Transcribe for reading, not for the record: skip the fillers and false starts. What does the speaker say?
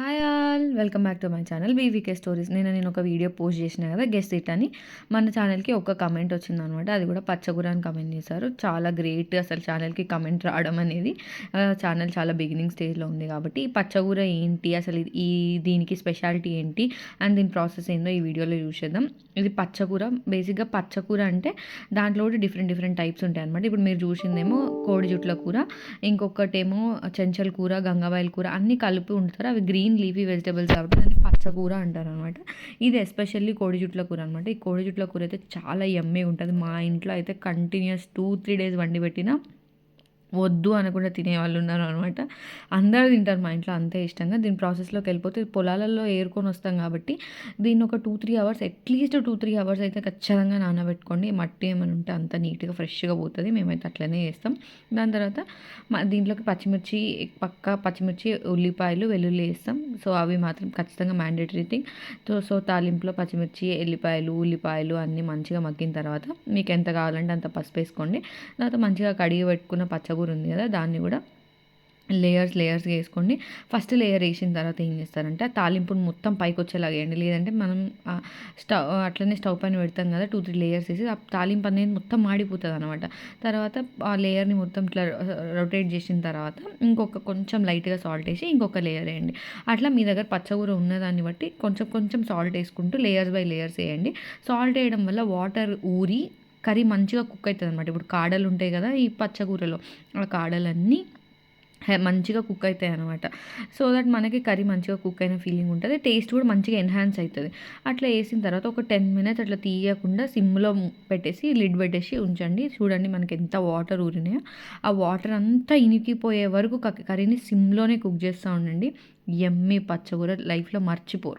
Hi all welcome back to my channel BVK stories. నేను ఒక video post చేసిన కదా, గెస్ ఇట్ అని. మన ఛానల్కి ఒక కమెంట్ వచ్చిందనమాట. అది కూడా పచ్చగుర అని కమెంట్ చేశారు. చాలా గ్రేట్ అసలు ఛానల్కి కమెంట్ రావడం అనేది. ఛానల్ చాలా బిగినింగ్ స్టేజ్లో ఉంది కాబట్టి ఈ పచ్చగుర ఏంటి, అసలు దీనికి స్పెషాలిటీ ఏంటి అండ్ దీని ప్రాసెస్ ఏందో ఈ వీడియోలో చూసేద్దాం. ఇది పచ్చకూర. బేసిక్గా పచ్చకూర అంటే దాంట్లో కూడా డిఫరెంట్ టైప్స్ ఉంటాయి అనమాట. ఇప్పుడు మీరు చూసిందేమో కోడి జుట్ల కూర, ఇంకొకటేమో చెంచల్ కూర, గంగవాయిల కూర అన్నీ కలిపి ఉంటారు. అవి గ్రీన్ లీఫీ వెజిటబుల్స్ కాబట్టి దాన్ని పచ్చకూర అంటారు అనమాట. ఇది ఎస్పెషల్లీ కోడి జుట్ల కూర అనమాట. ఈ కోడి జుట్ల కూర అయితే చాలా యమ్మీ ఉంటుంది. మా ఇంట్లో అయితే కంటిన్యూస్ 2-3 డేస్ వండి పెట్టినా వద్దు అనకుండా తినేవాళ్ళు ఉన్నారు అనమాట. అందరూ తింటారు మా ఇంట్లో అంతే ఇష్టంగా. దీని ప్రాసెస్లోకి వెళ్ళిపోతే పొలాలలో ఏరుకొని వస్తాం కాబట్టి దీన్ని ఒక 2-3 అవర్స్, అట్లీస్ట్ 2-3 అవర్స్ అయితే ఖచ్చితంగా నానబెట్టుకోండి. మట్టి ఏమైనా ఉంటే అంత నీట్గా ఫ్రెష్గా పోతుంది. మేమైతే అట్లనే చేస్తాం. దాని తర్వాత దీంట్లోకి పచ్చిమిర్చి, పచ్చిమిర్చి, ఉల్లిపాయలు, వెల్లుల్లి వేస్తాం. సో అవి మాత్రం ఖచ్చితంగా మ్యాండేటరీ థింగ్. సో తాలింపులో పచ్చిమిర్చి, ఉల్లిపాయలు అన్నీ మంచిగా మగ్గిన తర్వాత మీకు ఎంత కావాలంటే అంత పసుపు వేసుకోండి. తర్వాత మంచిగా కడిగి పెట్టుకున్న పచ్చగూర ఉంది కదా, దాన్ని కూడా లేయర్స్గా వేసుకోండి. ఫస్ట్ లేయర్ వేసిన తర్వాత ఏం చేస్తారంటే ఆ తాలింపుని మొత్తం పైకి వచ్చేలాగా వేయండి. లేదంటే మనం అట్లనే స్టవ్ పైన పెడతాం కదా, 2-3 లేయర్స్ వేసి ఆ తాలింపు అనేది మొత్తం మాడిపోతుంది అనమాట. తర్వాత ఆ లేయర్ని మొత్తం ఇట్లా రొటేట్ చేసిన తర్వాత కొంచెం లైట్గా సాల్ట్ వేసి ఇంకొక లేయర్ వేయండి. అట్లా మీ దగ్గర పచ్చగూర ఉన్నదాన్ని బట్టి కొంచెం సాల్ట్ వేసుకుంటూ లేయర్స్ బై లేయర్స్ వేయండి. సాల్ట్ వేయడం వల్ల వాటర్ ఊరి కర్రీ మంచిగా కుక్ అవుతుంది అనమాట. ఇప్పుడు కాడలు ఉంటాయి కదా ఈ పచ్చగూరలో, ఆ కాడలన్నీ మంచిగా కుక్ అవుతాయి అనమాట. సో దట్ మనకి కర్రీ మంచిగా కుక్ అయిన ఫీలింగ్ ఉంటుంది. టేస్ట్ కూడా మంచిగా ఎన్హాన్స్ అవుతుంది. అట్లా వేసిన తర్వాత ఒక 10 మినిట్స్ అట్లా తీయకుండా సిమ్లో పెట్టేసి లిడ్ పెట్టేసి ఉంచండి. చూడండి మనకి ఎంత వాటర్ ఊరినాయో. ఆ వాటర్ అంతా ఇనికిపోయే వరకు కర్రీని సిమ్లోనే కుక్ చేస్తూ ఉండండి. యమ్మీ పచ్చగూర లైఫ్లో మర్చిపోరు.